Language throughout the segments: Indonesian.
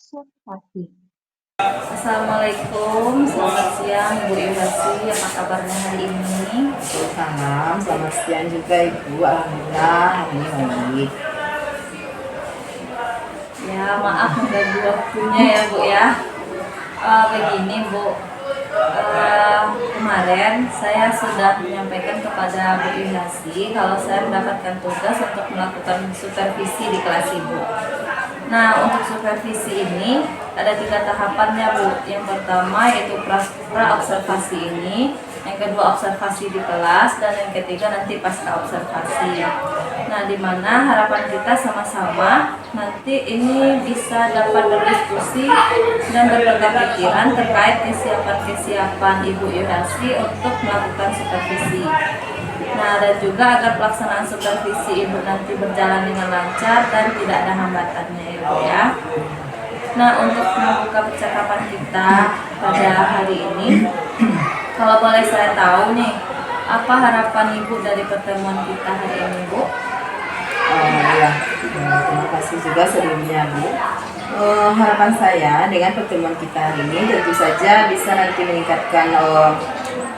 Observasi. Assalamualaikum, selamat siang Ibu Iwasi, apa kabarnya hari ini? Salam, selamat siang juga Ibu. Alhamdulillah, hari ini baik. Ya, maaf mengganggu waktunya ya Bu ya. Begini Bu, kemarin saya sudah menyampaikan kepada Bu Iwasi kalau saya mendapatkan tugas untuk melakukan supervisi di kelas Ibu. Nah, untuk supervisi ini ada 3 tahapannya Bu. Yang pertama yaitu pra observasi ini, yang kedua observasi di kelas, dan yang ketiga nanti pasca observasi. Nah, di mana harapan kita sama-sama nanti ini bisa dapat berdiskusi dan bertukar pikiran terkait kesiapan Ibu Iwasi untuk melakukan supervisi. Nah, dan juga agar pelaksanaan supervisi Ibu nanti berjalan dengan lancar dan tidak ada hambatannya Ibu ya. Nah, untuk membuka percakapan kita pada hari ini, kalau boleh saya tahu nih, apa harapan Ibu dari pertemuan kita hari ini Bu? Ya, terima kasih juga sebelumnya Bu. Harapan saya dengan pertemuan kita hari ini tentu saja bisa nanti meningkatkan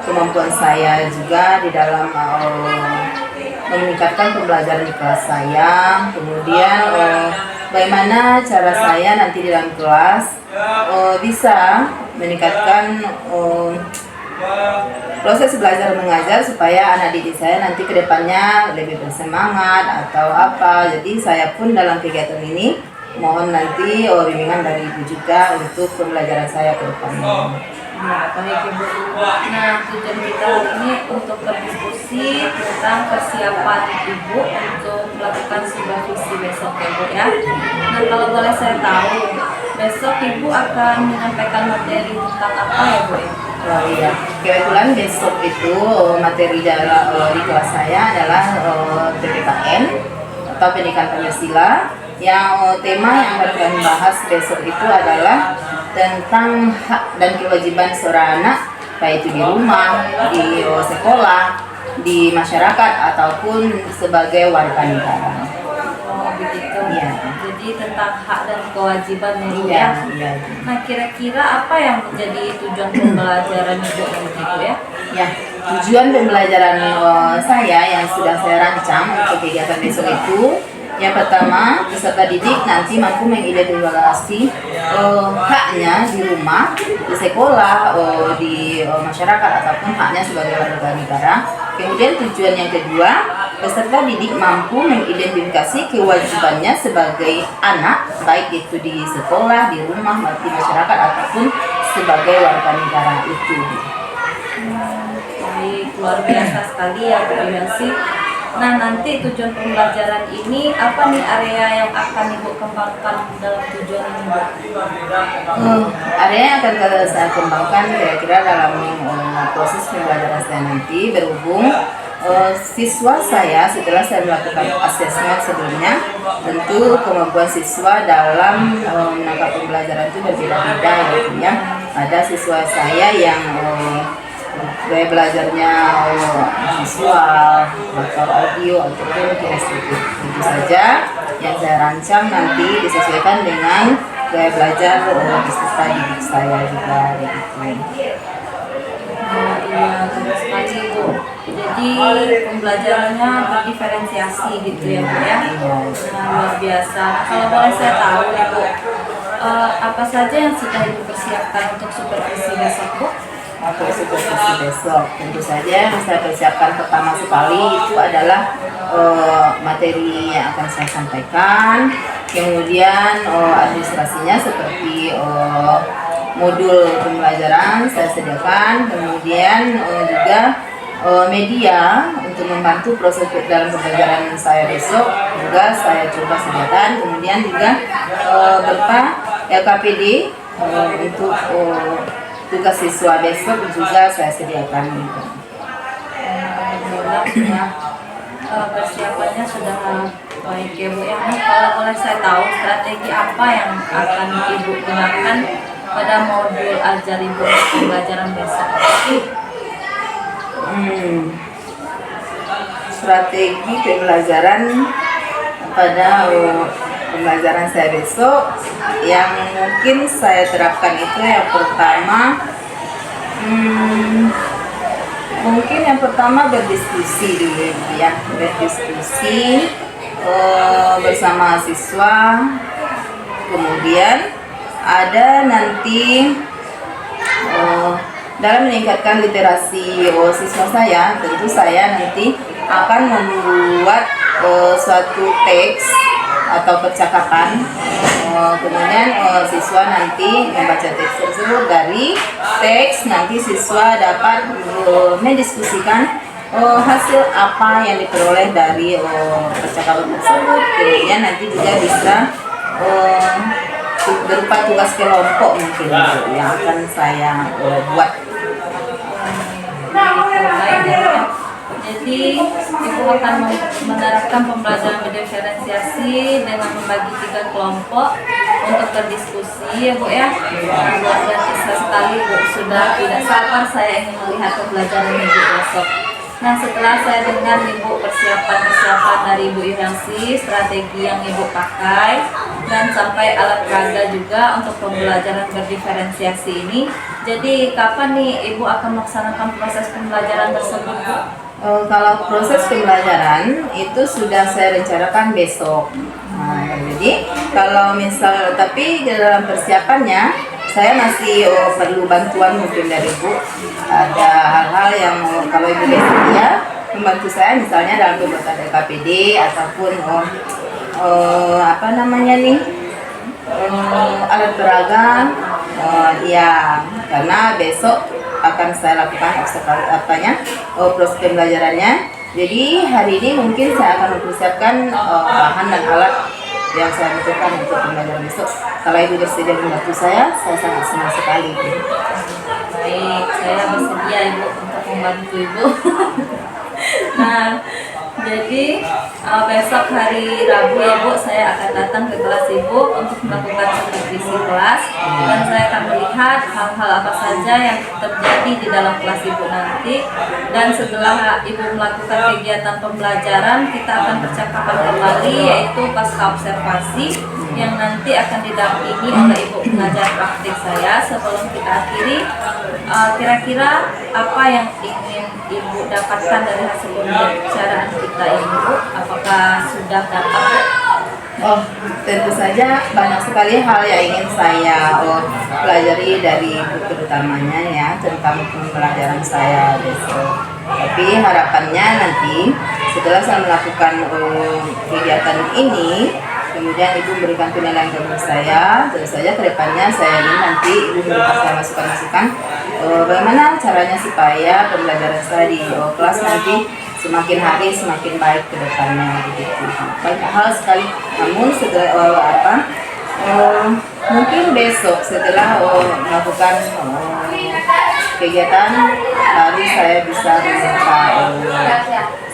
kemampuan saya juga di dalam meningkatkan pembelajaran di kelas saya. Kemudian bagaimana cara saya nanti di dalam kelas bisa meningkatkan proses belajar mengajar supaya anak didik saya nanti kedepannya lebih bersemangat atau apa. Jadi saya pun dalam kegiatan ini mohon nanti bimbingan dari Ibu juga untuk pembelajaran saya ke depannya. Ya, baik Ibu. Nah, tujuan kita hari ini untuk berdiskusi tentang persiapan Ibu untuk melakukan supervisi besok ya Bu ya. Nah, kalau boleh saya tahu, besok Ibu akan menyampaikan materi tentang apa ya Bu ya? Oh iya, kebetulan besok itu materi di kelas saya adalah PPKN atau Pendidikan Pancasila. Yang tema yang akan kami bahas besok itu adalah tentang hak dan kewajiban seorang anak, baik itu di rumah, di sekolah, di masyarakat ataupun sebagai warga negara. Oh begitu. Iya. Jadi tentang hak dan kewajiban ya Bu Iya, ya. iya. Nah, kira-kira apa yang menjadi tujuan pembelajaran Ibu nanti Bu ya? Ya, tujuan pembelajaran saya yang sudah saya rancang untuk kegiatan besok itu, yang pertama, peserta didik nanti mampu mengidentifikasi haknya di rumah, di sekolah, di masyarakat ataupun haknya sebagai warga negara. Kemudian tujuan yang kedua, peserta didik mampu mengidentifikasi kewajibannya sebagai anak, baik itu di sekolah, di rumah, di masyarakat ataupun sebagai warga negara itu. Baik, luar biasa sekali ya Bu Iwasi. Nah, nanti tujuan pembelajaran ini apa nih area yang akan Ibu kembangkan dalam tujuan ini Bu? Area yang akan saya kembangkan kira-kira dalam proses pembelajaran saya nanti berhubung siswa saya setelah saya melakukan asesmen sebelumnya, tentu kemampuan siswa dalam menangkap pembelajaran itu berbeda-beda ya. Ada siswa saya yang gaya belajarnya visual atau audio ataupun kinestetik. Tentu saja yang saya rancang nanti disesuaikan dengan gaya belajar peserta didik saya juga begitu. Iya, bagus sekali Bu. Jadi pembelajarannya berdiferensiasi gitu ya Bu ya. Nah, luar biasa. Nah, kalau boleh saya tahu nih Bu, apa saja yang sudah Ibu persiapkan untuk supervisi besok Bu? Untuk supervisi besok, tentu saja yang saya persiapkan pertama sekali itu adalah materi yang akan saya sampaikan, kemudian administrasinya seperti modul pembelajaran saya sediakan, kemudian juga media untuk membantu proses dalam pembelajaran saya besok juga saya coba sediakan, kemudian juga berupa LKPD untuk tugas siswa besok juga saya sediakan gitu. Alhamdulillah ya, persiapannya sudah baik ya Bu ya. Nah, kalau boleh saya tahu strategi apa yang akan Ibu gunakan pada modul ajar Ibu pembelajaran besok? Strategi pembelajaran pada pembelajaran saya besok yang mungkin saya terapkan itu yang pertama, mungkin yang pertama berdiskusi dulu ya, berdiskusi bersama siswa. Kemudian ada nanti dalam meningkatkan literasi siswa saya, tentu saya nanti akan membuat suatu teks atau percakapan. Kemudian siswa nanti membaca teks tersebut. Dari teks nanti siswa dapat mendiskusikan hasil apa yang diperoleh dari percakapan tersebut. Kemudian nanti juga bisa berupa tugas kelompok mungkin yang akan saya buat. Jadi ibu akan menerapkan pembelajaran berdiferensiasi dengan membagi 3 kelompok untuk berdiskusi ya Bu ya. Luar biasa sekali Bu, sudah tidak sabar saya ingin melihat pembelajaran Ibu besok. Nah, setelah saya dengar Ibu persiapan dari Ibu Irasi, strategi yang Ibu pakai, dan sampai alat peraga juga untuk pembelajaran berdiferensiasi ini. Jadi kapan nih Ibu akan melaksanakan proses pembelajaran tersebut Bu? Kalau proses pembelajaran itu sudah saya rencanakan besok. Nah, jadi kalau misal, tapi dalam persiapannya saya masih perlu bantuan mungkin dari Ibu. Ada hal-hal yang kalau Ibu bersedia membantu saya, misalnya dalam pembuatan LKPD ataupun apa namanya nih, alat peraga. Ya, karena besok akan saya lakukan proses pembelajarannya. Jadi hari ini mungkin saya akan mempersiapkan bahan dan alat yang saya butuhkan untuk pembelajaran besok. Kalau Ibu bersedia membantu saya sangat senang sekali. Baik, saya bersedia Ibu untuk membantu Ibu. Nah, jadi besok hari Rabu ya Bu, saya akan datang ke kelas Ibu untuk melakukan supervisi kelas, dan saya akan melihat hal-hal apa saja yang terjadi di dalam kelas Ibu nanti. Dan setelah Ibu melakukan kegiatan pembelajaran, kita akan percakapan kembali, yaitu pasca observasi yang nanti akan didampingi oleh Ibu pengajar praktik saya. Sebelum kita akhiri, kira-kira apa yang ingin Ibu dapatkan dari hasil pembicaraan kita ini Bu? Apakah sudah dapat? Oh, tentu saja banyak sekali hal yang ingin saya pelajari dari buku utamanya ya, tentang pembelajaran saya besok. Tapi harapannya nanti setelah saya melakukan kegiatan ini, kemudian Ibu memberikan penilaian kepada saya, tentu saja ke depannya saya ingin nanti Ibu memberikan saya masukan-masukan bagaimana caranya supaya pembelajaran saya di kelas nanti semakin hari semakin baik ke depannya begitu. Banyak hal sekali. Namun setelah mungkin besok setelah melakukan kegiatan baru saya bisa minta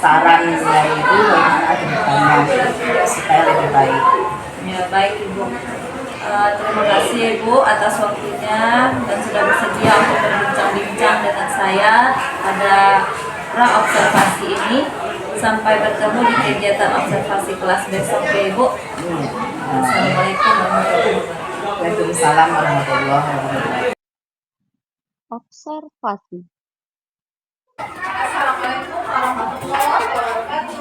saran dari Ibu bagaimana ke depannya supaya lebih baik. Ya, baik Ibu. Terima kasih Ibu atas waktunya dan sudah bersedia untuk berbincang-bincang dengan saya pada observasi ini. Sampai bertemu di kegiatan observasi kelas besok ya Ibu. Assalamualaikum warahmatullahi wabarakatuh. Waalaikumsalam warahmatullahi wabarakatuh. Observasi. Assalamualaikum warahmatullahi wabarakatuh.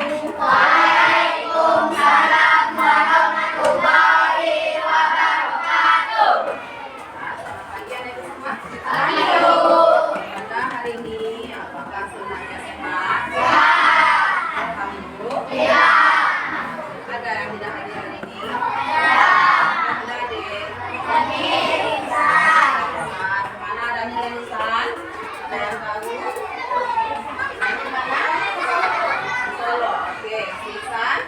Bagaimana hari ini? Apakah semuanya sehat? Alhamdulillah. Ada yang tidak hadir hari ini? Ada deh. Mana ada nilai lisan? Ada yang tahu? Dari mana? Solo. Oke, lisan.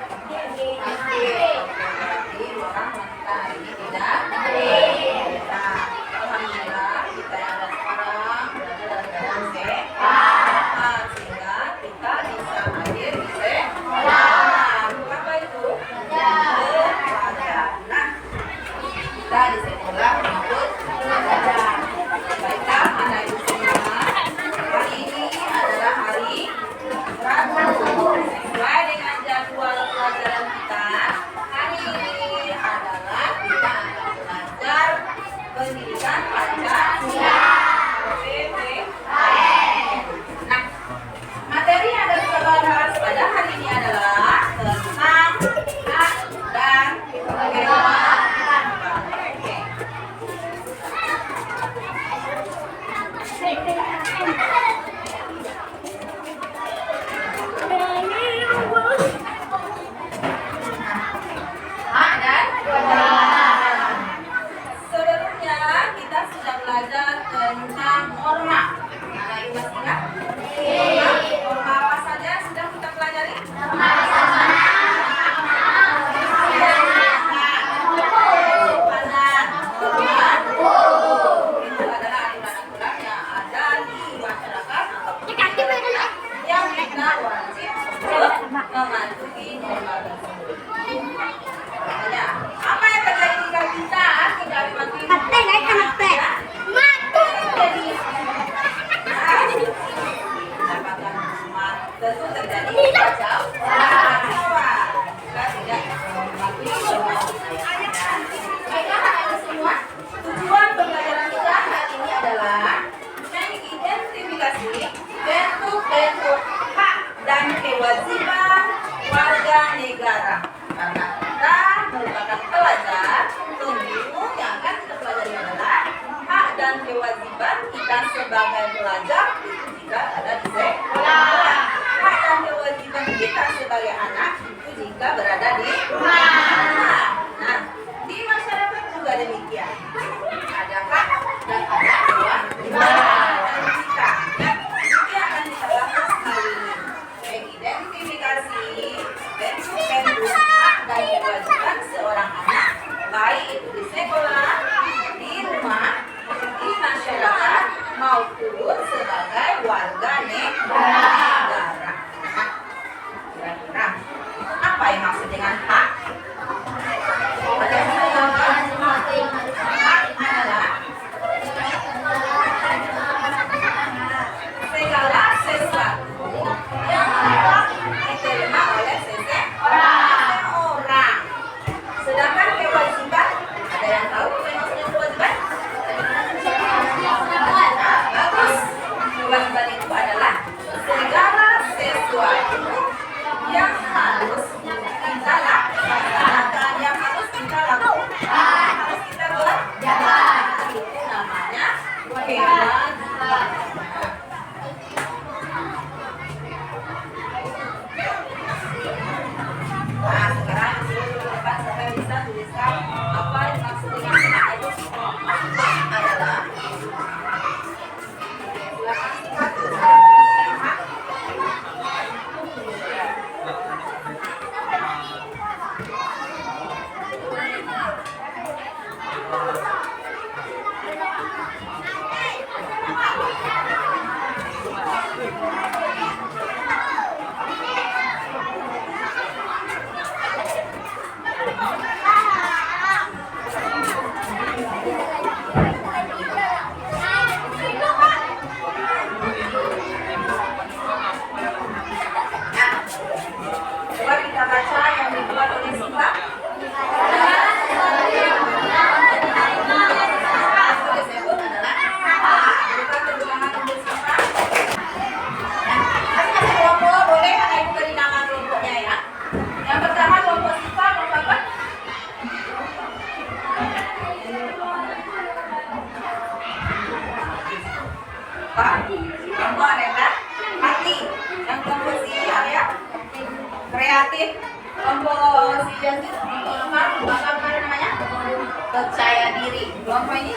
percaya diri. Kelompok ini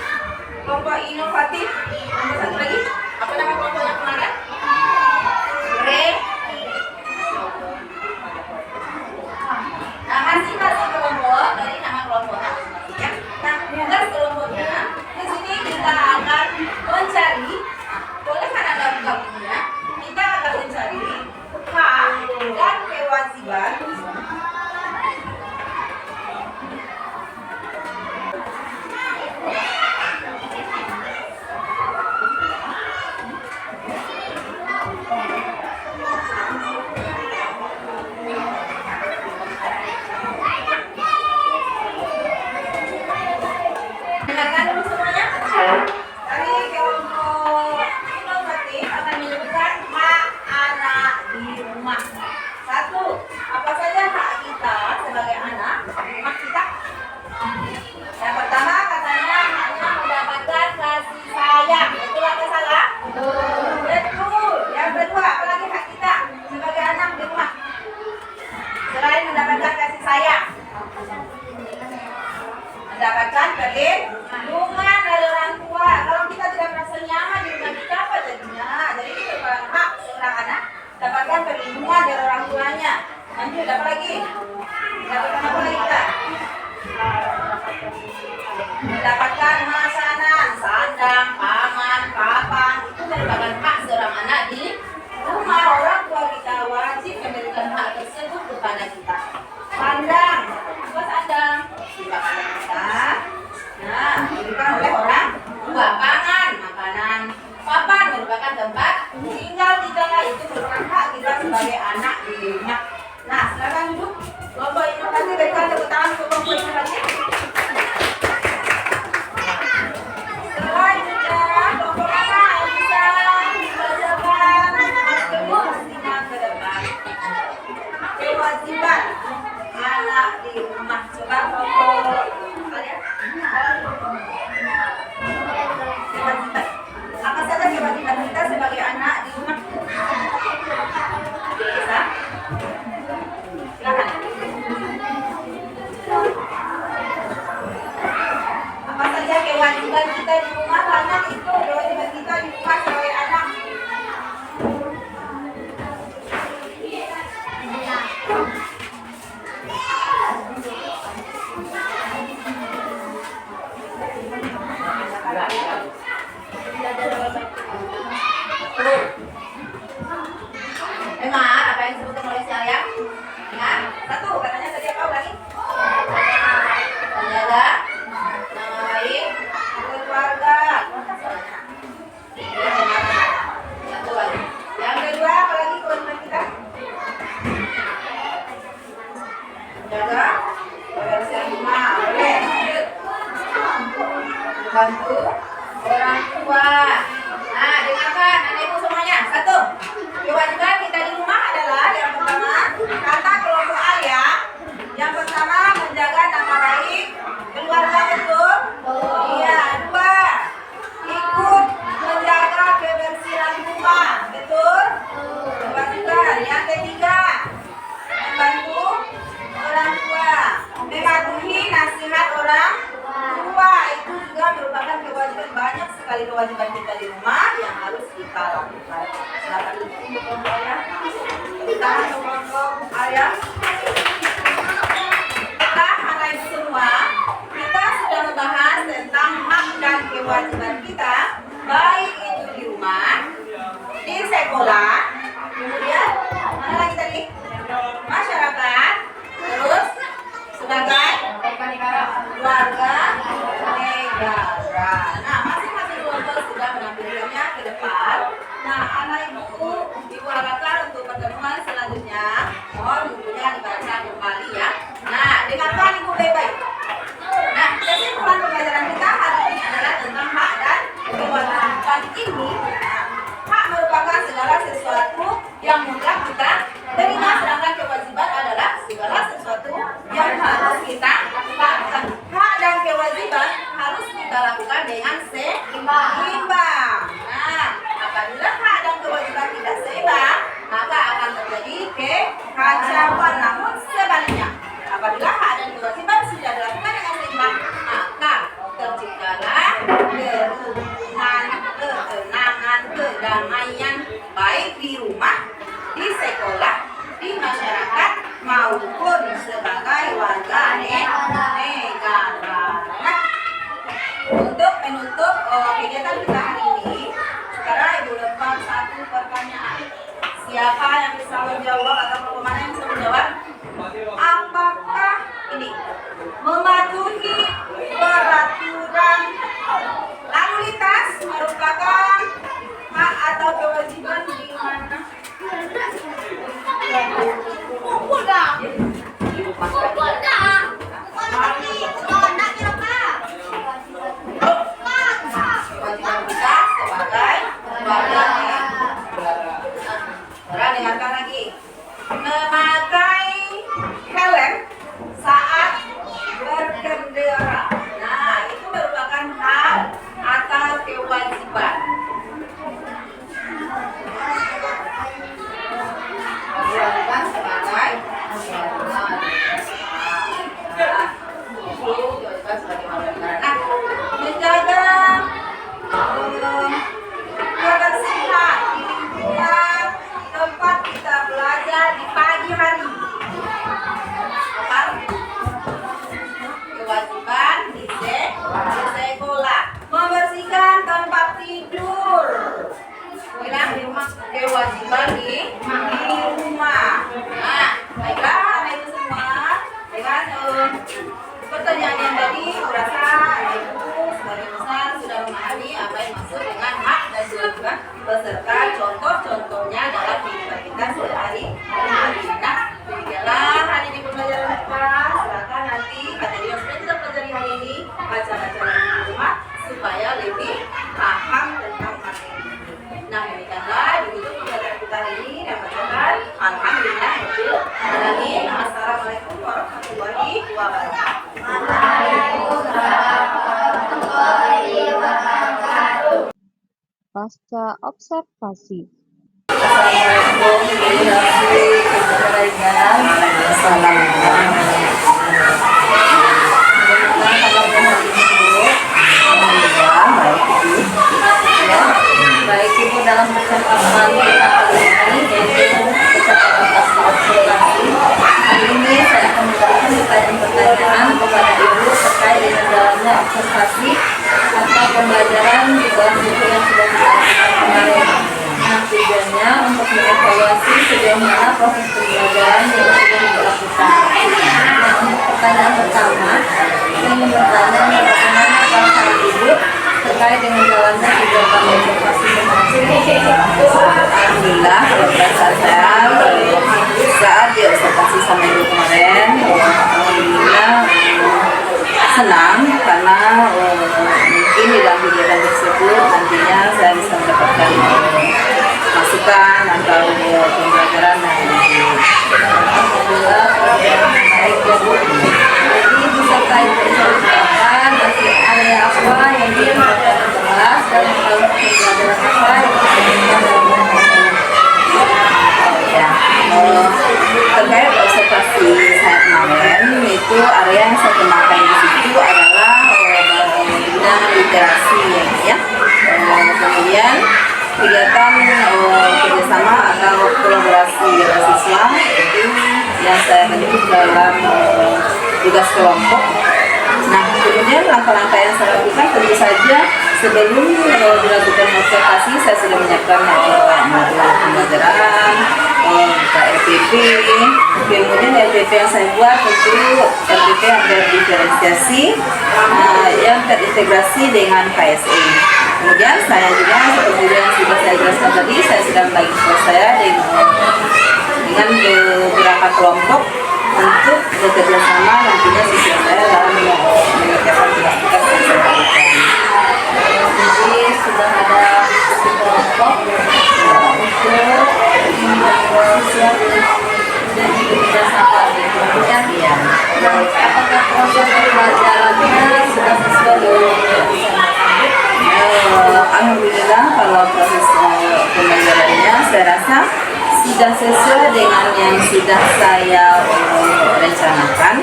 kelompok inovatif. Kelompok satu lagi, apa nama kelompoknya kemarin? Nah, masing-masing kelompok dari nama kelompoknya. Ya. Nah, tugas kelompoknya di sini kita akan mencari. Boleh kan Anda buka bukunya? Kita akan mencari hak dan kewajiban. Dengarkan dulu semuanya. Dari kelompok inovatif akan menyebutkan hak anak di rumah. Satu, apa saja hak kita sebagai anak di rumah kita? Yang pertama katanya haknya mendapatkan kasih sayang. Betul atau salah? Betul. Yang kedua, apa lagi hak kita sebagai anak di rumah? Selain mendapatkan kasih sayang, mendapatkan perlindungan dari orang tua. Kalau kita tidak merasa nyaman di rumah kita, apa jadinya? Jadi itu merupakan hak seorang anak dapatkan perlindungan dari orang tuanya. Lanjut, apa lagi? Dapatkan apa lagi kita? Mendapatkan makanan, sandang, paman, papan. Itu merupakan hak seorang anak di rumah. Orang tua kita wajib memberikan hak tersebut kepada kita. Sandang, apa sandang? Diberikan kita. Nah, diberikan oleh orang tua. Pangan, makanan. Papan merupakan tempat tinggal kita. Itu merupakan hak kita sebagai anak di rumah. Nah, silakan duduk. Kelompok inovasi, berikan tepuk tangan untuk kelompok inovasi. Selanjutnya, kelompok mana yang bisa dibacakan fungsinya ke depan? Kewajiban anak di rumah. Coba kelompok kalian. Kewajiban. Apa saja kewajiban kita sebagai anak di rumah? Bisa? Silakan. Apa saja kewajiban kita di rumah? Karena itu kewajiban kita di rumah sebagai anak. Dengar apa yang disebutkan oleh saya? Dengar. Satu, katanya tadi apa lagi? Menjaga nama baik keluarga. Satu lagi. Yang kedua, apa lagi kewajiban kita? Menjaga kebersihan rumah. Boleh. Bantu orang tua. Nah, dengarkan anak ibu semuanya. Satu, kewajiban kita di rumah adalah yang pertama, kata kelompok ayah. Yang pertama, menjaga nama baik keluarga, betul? Iya. Dua, ikut menjaga kebersihan rumah, betul? Kewajiban. Yang ketiga, membantu orang tua, mematuhi nasihat orang tua. Itu juga merupakan kewajiban. Banyak sekali kewajiban kita di rumah yang harus kita lakukan. Silakan untuk kelompok ayah. Kita untuk kelompok ayah. Nah, anak ibu semua, kita sudah membahas tentang hak dan kewajiban kita, baik itu di rumah, di sekolah, kemudian mana lagi tadi? Masyarakat, terus sebagai keluarga negara. Nah, masing-masing kelompok sudah menampilkannya ke depan. Nah, anak ibu harapkan untuk pertemuan selanjutnya mohon bukunya dibaca kembali ya. Nah, dengarkan ibu baik-baik. Nah, kesimpulan pembelajaran kita hari ini adalah tentang hak dan kewajiban ini. Hak merupakan segala sesuatu yang mutlak kita terima, sedangkan kewajiban adalah segala sesuatu yang harus kita lakukan. Hak dan kewajiban harus kita lakukan dengan Siapa yang bisa menjawab atau kelompok mana yang bisa menjawab? Apakah ini mematuhi peraturan lalu lintas merupakan hak atau kewajiban di mana? Kewajiban kita sebagai warga negara. Dengarkan lagi. Memakai helm saat berkendara. Nah, itu merupakan hak atau kewajiban. Kewajiban sebagai warga negara. Itu kewajiban sebagai warga negara. Nah, menjaga kebersihan di lingkungan tempat kita belajar di pagi hari. Apa? Kewajiban di sekolah. Membersihkan tempat tidur. Bilang di rumah, kewajiban di rumah. Nah, baiklah anak itu semua dengan pertanyaan yang tadi merasa ibu sebagai besar sudah memahami apa yang maksud dengan hak dan kewajiban beserta contoh-contohnya dalam kehidupan kita sehari-hari. Nah, demikianlah hari ini pembelajaran kita. Silakan nanti materi yang sudah kita pelajari hari ini baca-baca lagi di rumah supaya lebih paham tentang materi. Nah, demikianlah ditutup pembelajaran kita hari ini dan bacakan alhamdulillah rabbil alamin. Assalamualaikum warahmatullahi wabarakatuh. Pasca observasi. Assalamualaikum warahmatullahi Baik Ibu, dalam percakapan kita kali ini yaitu percakapan pasca observasi. Hari ini saya akan memberikan pertanyaan-pertanyaan kepada Ibu terkait dengan jalannya observasi atau pembelajaran di dalam buku yang sudah kita lakukan kemarin. Nah, tujuannya untuk mengevaluasi sejauh mana proses pembelajaran yang sudah dilakukan. Nah, untuk pertanyaan pertama, saya ingin bertanya bagaimana perasaan Ibu terkait dengan jalannya kegiatan observasi kemarin. Alhamdulillah, kalau perasaan saya saat di observasi sama ibu kemarin, alhamdulillah senang karena mungkin di dalam kegiatan tersebut nantinya saya bisa mendapatkan masukan atau pembelajaran yang Alhamdulillah, baik ya Bu. Jadi beserta Ibu ceritakan masih area apa yang dilakukan kelas dan kalau pembelajaran apa yang dilakukan dalam ya. Terkait observasi saya kemarin, itu area yang saya kembangkan di situ adalah bidang literasi ya. Kemudian kegiatan kerjasama atau kolaborasi siswa itu yang saya bentuk dalam tugas kelompok. Nah, kemudian langkah-langkah yang saya lakukan tentu saja sebelum dilakukan observasi saya sudah menyiapkan modul pembelajaran, RPP. Kemudian RPP yang saya buat tentu RPP yang terdiferensiasi yang terintegrasi dengan KSE. Kemudian saya juga seperti yang sudah saya jelaskan tadi, saya sudah membagi tugas saya dengan beberapa kelompok untuk bekerja sama nantinya siswa saya dalam mengerjakan tugas-tugas yang saya lakukan. Jadi sudah ada kelompok untuk siswa dan kerjasama kemudian Iya. apakah proses pembelajarannya sudah sesuai dengan yang Alhamdulillah kalau proses pembelajarannya saya rasa sudah sesuai dengan yang sudah saya rencanakan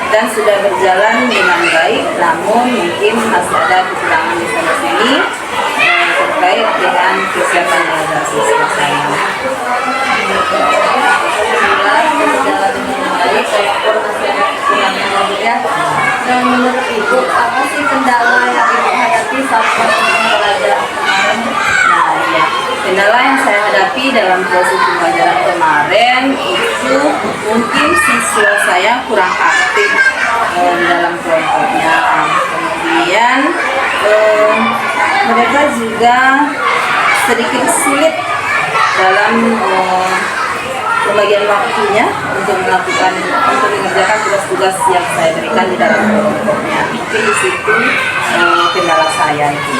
dan sudah berjalan dengan baik, namun mungkin masih ada kekurangan di sana sini terkait dengan kesiapan belajar siswa saya. Alhamdulillah berjalan dengan baik walaupun masih ada kekurangan lainnya. Dan menurut Ibu, apa sih kendala yang Ibu hadapi saat proses pembelajaran kemarin? Nah, ya. Kendala yang saya hadapi dalam proses pembelajaran kemarin itu mungkin siswa saya kurang aktif di dalam kelompoknya. Kemudian mereka juga sedikit sulit dalam pembagian waktunya untuk mengerjakan tugas-tugas yang saya berikan di dalam kelompoknya. Mungkin di situ kendala saya itu.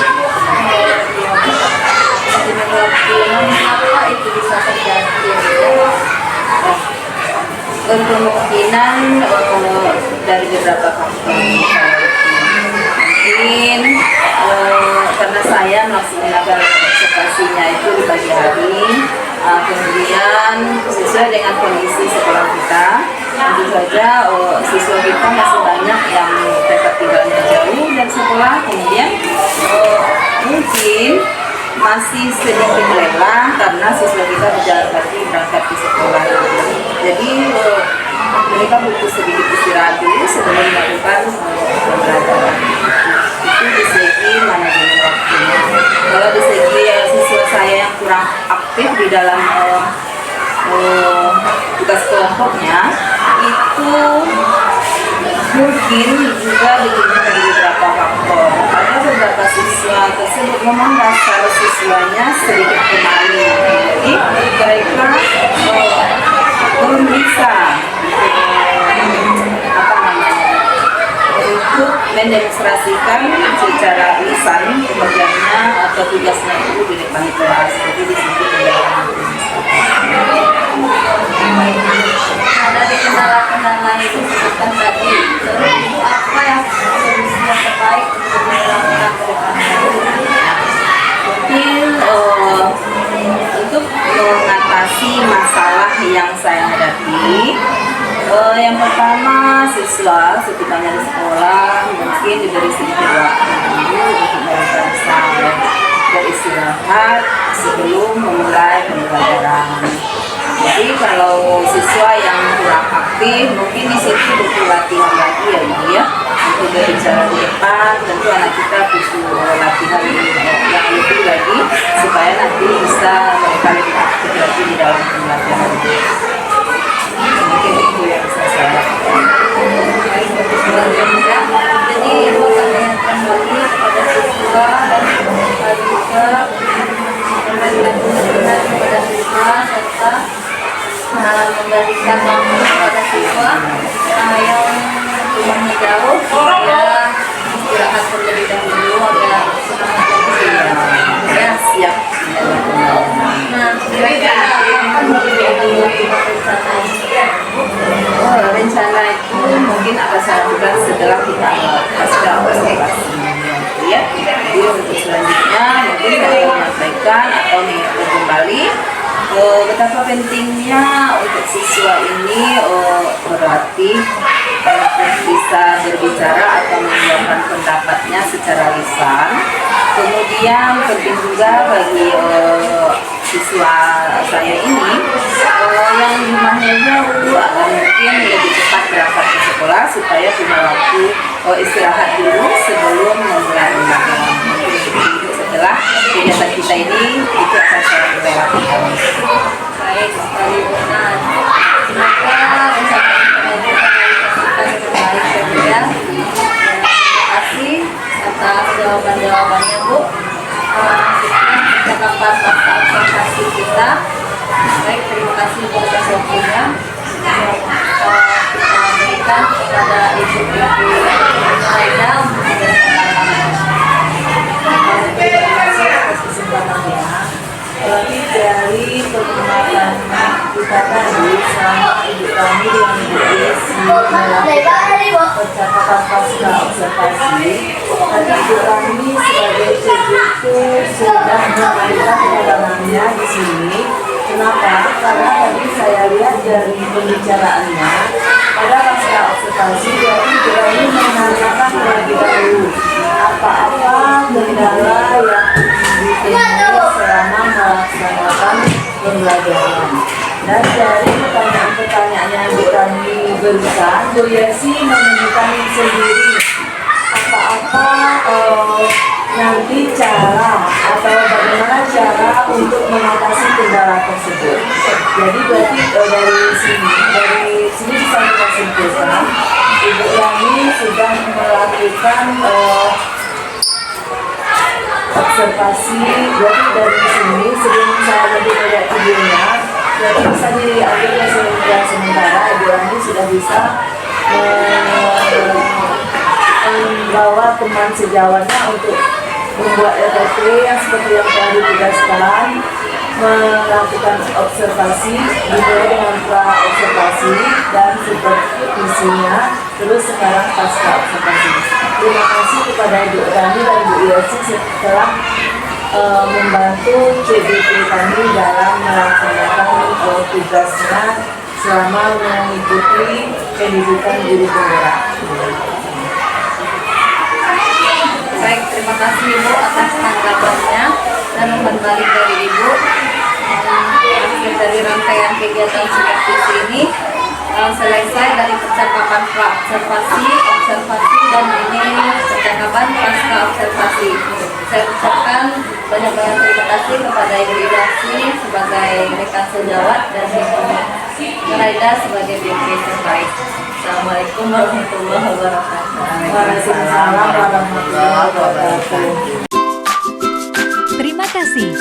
Mengapa itu bisa terjadi? Kemungkinan dari beberapa faktor. Mungkin karena saya melaksanakan observasinya itu di pagi hari, kemudian sesuai dengan kondisi sekolah kita, tentu saja siswa kita masih banyak yang tempat tinggalnya jauh dari sekolah, kemudian mungkin masih sedikit lelah karena siswa kita berjalan kaki berangkat ke sekolah. Jadi mereka butuh sedikit istirahat dulu sebelum melakukan pembelajaran. Itu di segi manajemen waktunya. Kalau di segi siswa saya yang kurang aktif di dalam tugas kelompoknya, itu mungkin juga ditentukan dari beberapa faktor. Ada beberapa siswa tersebut memang dasar siswanya sedikit pemalu, jadi mereka belum bisa untuk mendemonstrasikan secara lisan pembelajarannya atau tugasnya itu di depan kelas. Jadi di situ Dari kendala-kendala itu disebutkan tadi, terus apa yang solusinya terbaik untuk dilakukan ke depannya? Mungkin untuk mengatasi masalah yang saya hadapi, yang pertama siswa setibanya di sekolah mungkin diberi sedikit waktu dulu untuk mereka bisa beristirahat sebelum memulai pembelajaran. Jadi kalau siswa yang kurang aktif mungkin di situ butuh latihan lagi ya Ibu ya, untuk berbicara di depan. Tentu anak kita butuh latihan yang lebih lagi supaya nanti bisa mereka lebih aktif lagi di dalam pembelajaran. Mungkin itu yang bisa saya lakukan. Jadi pertanyaan kembali kepada siswa dan juga memberikan dukungan kepada siswa serta memberikan waktu kepada siswa yang rumahnya jauh ya istirahat terlebih dahulu agar semangat lagi ya Siap. Nah, kira-kira apa yang dilakukan rencana ini? Rencana itu mungkin akan saya lakukan setelah kita pasca observasi ya. Jadi untuk selanjutnya mungkin saya menyampaikan atau mengingatkan kembali betapa pentingnya untuk siswa ini berlatih untuk bisa berbicara atau mengeluarkan pendapatnya secara lisan. Kemudian penting juga bagi siswa saya ini yang rumahnya jauh agar mungkin lebih cepat berangkat ke sekolah supaya punya waktu istirahat dulu sebelum memulai pembelajaran. Setelah kegiatan kita ini itu akan saya lakukan. Baik sekali Bu. Nah, maka rencana ini akan terbaik saja. Terima kasih atas jawaban-jawabannya Bu. Catatan pasca observasi kita. Baik, terima kasih Bu atas waktunya. Kita berikan kepada Ibu Raida untuk Tapi dari perkembangan kita tadi sama ibu kami yang melakukan percakapan pasca observasi, tadi ibu kami sebagai CGT sudah menyampaikan pengalamannya di sini. Kenapa? Karena tadi saya lihat dari pembicaraannya pada pasca observasi dari ibu kami menanyakan terlebih dahulu apa-apa kendala yang ditemui selama melaksanakan pembelajaran. Dan dari pertanyaan-pertanyaan yang kami berikan, Bu Yesi menemukan sendiri apa-apa nanti cara atau bagaimana cara untuk untuk mengatasi kendala tersebut. Jadi berarti dari sini bisa kita simpulkan, Ibu Yani sudah melakukan observasi. Berarti dari sini sebelum saya lebih melihat videonya, berarti bisa diambil kesimpulan sementara Ibu Yani sudah bisa membawa teman sejawatnya untuk membuat RPP yang seperti yang telah ditugaskan, melakukan observasi dimulai dengan pra observasi dan supervisinya, terus sekarang pasca observasi. Terima kasih kepada Ibu Rani dan Ibu Yesi setelah membantu CBP kami dalam melaksanakan tugasnya selama mengikuti pendidikan guru penggerak. Baik, terima kasih Ibu atas tanggapannya dan umpan balik dari Ibu. Akhir dari rangkaian kegiatan supervisi ini selesai dari percakapan pra-observasi, observasi, dan ini percakapan pasca observasi. Saya ucapkan banyak-banyak terima kasih kepada Ibu Idasi sebagai rekan sejawat dan Ibu Raida sebagai BP terbaik. Assalamualaikum warahmatullahi wabarakatuh. Waalaikumsalam warahmatullahi wabarakatuh. Terima kasih